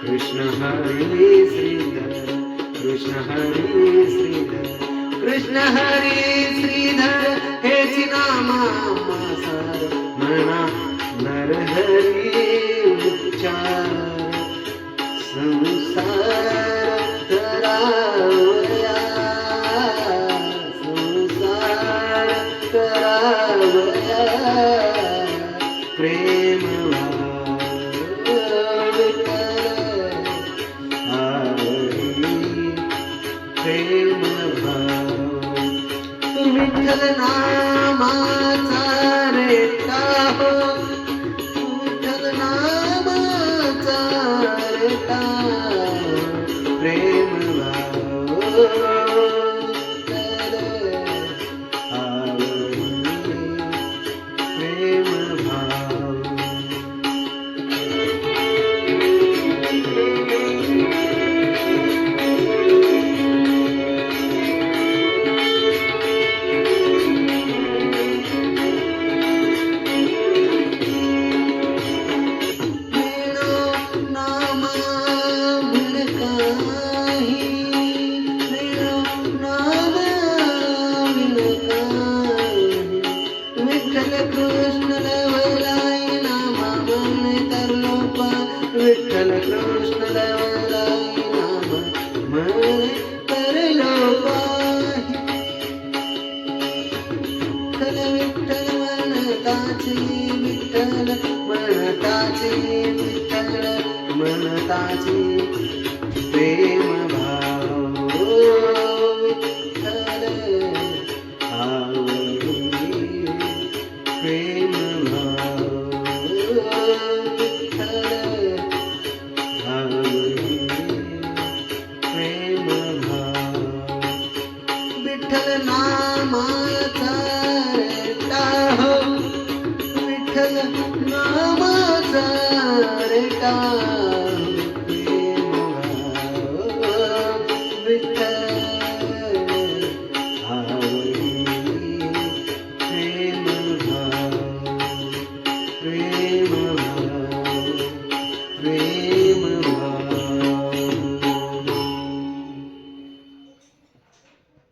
कृष्ण हरी श्रीधर कृष्ण हरी श्रीधर कृष्ण हरी श्रीधर हेची नामा सार म्हणा नरहरी उच्चार संसार करावया संसार करावया प्रेम प्रेम विठ्ठल नामाचा रेटा हो विठ्ठल नामाचा रेटा प्रेम प्रेम भाव विठ्ठल कृष्ण देवराई नाम मन तरलो पाहि विठ्ठल विठ्ठल म्हणताची विठ्ठल म्हणताची विठ्ठल म्हणताची प्रेम